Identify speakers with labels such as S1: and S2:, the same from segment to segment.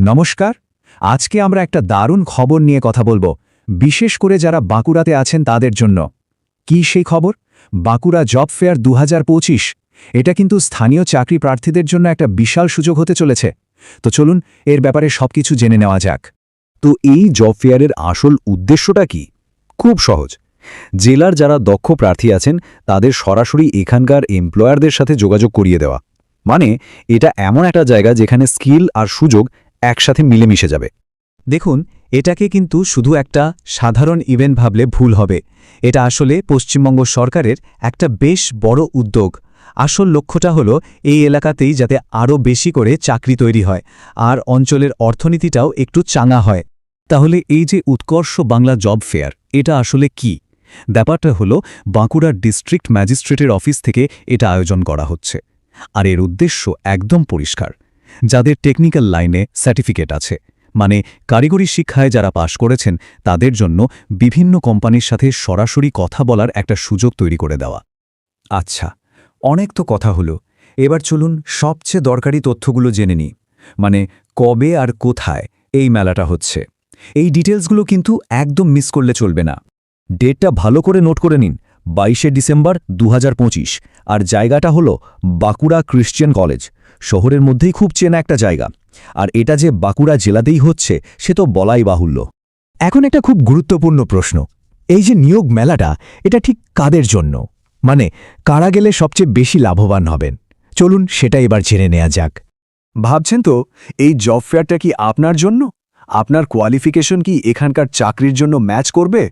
S1: নমস্কার। আজকে আমরা একটা দারুণ খবর নিয়ে কথা বলবো, বিশেষ করে যারা বাঁকুড়াতে আছেন তাদের জন্য। কি সেই খবর? Bankura job fair 2025। এটা কিন্তু স্থানীয় চাকরি প্রার্থীদের জন্য একটা বিশাল সুযোগ হতে চলেছে। তো চলুন এর ব্যাপারে সবকিছু জেনে নেওয়া যাক।
S2: তো এই জব ফেয়ারের আসল উদ্দেশ্যটা কি? খুব সহজ। জেলার যারা দক্ষ প্রার্থী আছেন তাদের সরাসরি এখানকার এমপ্লয়ারদের সাথে যোগাযোগ করিয়ে দেওয়া। মানে এটা এমন একটা জায়গা যেখানে স্কিল আর সুযোগ একসাথে মিলেমিশে যাবে।
S1: দেখুন, এটাকে কিন্তু শুধু একটা সাধারণ ইভেন্ট ভাবলে ভুল হবে। এটা আসলে পশ্চিমবঙ্গ সরকারের একটা বেশ বড় উদ্যোগ। আসল লক্ষ্যটা হলো এই এলাকাতেই যাতে আরও বেশি করে চাকরি তৈরি হয় আর অঞ্চলের অর্থনীতিটাও একটু চাঙা হয়।
S2: তাহলে এই যে উৎকর্ষ বাংলা জব ফেয়ার, এটা আসলে কি? ব্যাপারটা হলো বাঁকুড়ার ডিস্ট্রিক্ট ম্যাজিস্ট্রেটের অফিস থেকে এটা আয়োজন করা হচ্ছে। আর এর উদ্দেশ্য একদম পরিষ্কার। যাদের টেকনিক্যাল লাইনে সার্টিফিকেট আছে, মানে কারিগরি শিক্ষায় যারা পাশ করেছেন, তাদের জন্য বিভিন্ন কোম্পানির সাথে সরাসরি কথা বলার একটা সুযোগ তৈরি করে দেওয়া।
S1: আচ্ছা, অনেক তো কথা হলো। এবার চলুন সবচেয়ে দরকারি তথ্যগুলো জেনে নিই। মানে কবে আর কোথায় এই মেলাটা হচ্ছে। এই ডিটেলসগুলো কিন্তু একদম মিস করলে চলবে না।
S2: ডেটটা ভালো করে নোট করে নিন, 22শে ডিসেম্বর 2025। আর জায়গাটা হলো বাঁকুড়া ক্রিশ্চিয়ান কলেজ। শহরের মধ্যেই খুব চেনা একটা জায়গা। আর এটা যে বাঁকুড়া জেলাতেই হচ্ছে সে তো বলাই বাহুল্য।
S1: এখন একটা খুব গুরুত্বপূর্ণ প্রশ্ন, এই যে নিয়োগ মেলাটা, এটা ঠিক কাদের জন্য? মানে কারা গেলে সবচেয়ে বেশি লাভবান হবেন? চলুন সেটা এবার জেনে নেওয়া যাক। ভাবছেন তো এই জব ফেয়ারটা কি আপনার জন্য? আপনার কোয়ালিফিকেশন কি এখানকার চাকরির জন্য ম্যাচ করবে?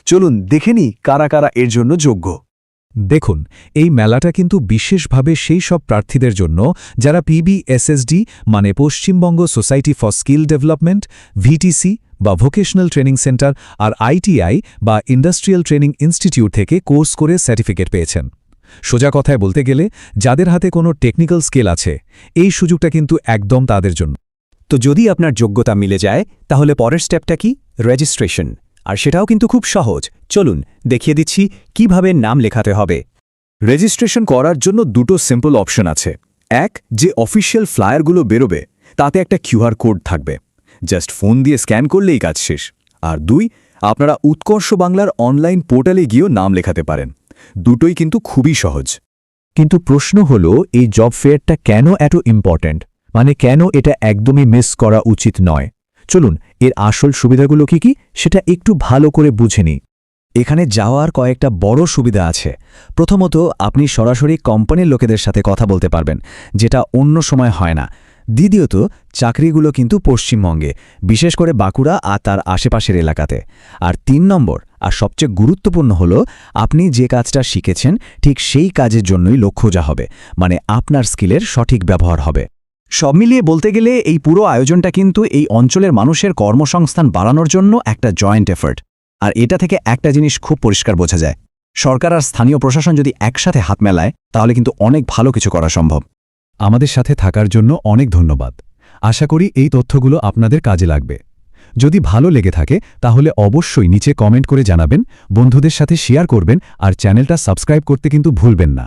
S1: চলুন দেখে নিই কারা কারা এর জন্য যোগ্য। দেখুন, এই মেলাটা কিন্তু বিশেষভাবে সেই সব প্রার্থীদের জন্য যারা পিবিএসএসডি মানে Paschimbanga society for skill development, VTC বা ভোকেশনাল ট্রেনিং সেন্টার আর আইটিআই বা ইন্ডাস্ট্রিয়াল ট্রেনিং ইনস্টিটিউট থেকে কোর্স করে সার্টিফিকেট পেয়েছেন। সোজা কথায় বলতে গেলে যাদের হাতে কোনো টেকনিক্যাল স্কিল আছে, এই সুযোগটা কিন্তু একদম তাদের জন্য।
S3: তো যদি আপনার যোগ্যতা মিলে যায় তাহলে পরের স্টেপটা কি? রেজিস্ট্রেশন। আর সেটাও কিন্তু খুব সহজ। চলুন দেখিয়ে দিচ্ছি কিভাবে নাম লেখাতে হবে।
S1: রেজিস্ট্রেশন করার জন্য দুটো সিম্পল অপশন আছে। এক, যে অফিসিয়াল ফ্লায়ারগুলো বেরোবে তাতে একটা কিউআর কোড থাকবে, জাস্ট ফোন দিয়ে স্ক্যান করলেই কাজ শেষ। আর দুই, আপনারা উৎকর্ষ বাংলার অনলাইন পোর্টালে গিয়েও নাম লেখাতে পারেন। দুটোই কিন্তু খুবই সহজ।
S2: কিন্তু প্রশ্ন হলো, এই জব ফেয়ারটা কেন এত ইম্পর্ট্যান্ট? মানে কেন এটা একদমই মিস করা উচিত নয়? চলুন এর আসল সুবিধাগুলো কি সেটা একটু ভালো করে বুঝে নিই।
S1: এখানে যাওয়ার কয়েকটা বড় সুবিধা আছে। প্রথমত, আপনি সরাসরি কোম্পানির লোকেদের সাথে কথা বলতে পারবেন, যেটা অন্য সময় হয় না। দ্বিতীয়ত, চাকরিগুলো কিন্তু পশ্চিমবঙ্গে, বিশেষ করে বাঁকুড়া আর তার আশেপাশের এলাকাতে। আর 3 নম্বর আর সবচেয়ে গুরুত্বপূর্ণ হলো, আপনি যে কাজটা শিখেছেন ঠিক সেই কাজের জন্যই লক্ষ্য হবে, মানে আপনার স্কিলের সঠিক ব্যবহার হবে। সব মিলিয়ে বলতে গেলে এই পুরো আয়োজনটা কিন্তু এই অঞ্চলের মানুষের কর্মসংস্থান বাড়ানোর জন্য একটা জয়েন্ট এফার্ট। আর এটা থেকে একটা জিনিস খুব পরিষ্কার বোঝা যায়, সরকার আর স্থানীয় প্রশাসন যদি একসাথে হাত মেলায় তাহলে কিন্তু অনেক ভালো কিছু করা সম্ভব।
S2: আমাদের সাথে থাকার জন্য অনেক ধন্যবাদ। আশা করি এই তথ্যগুলো আপনাদের কাজে লাগবে। যদি ভালো লেগে থাকে তাহলে অবশ্যই নিচে কমেন্ট করে জানাবেন, বন্ধুদের সাথে শেয়ার করবেন আর চ্যানেলটা সাবস্ক্রাইব করতে কিন্তু ভুলবেন না।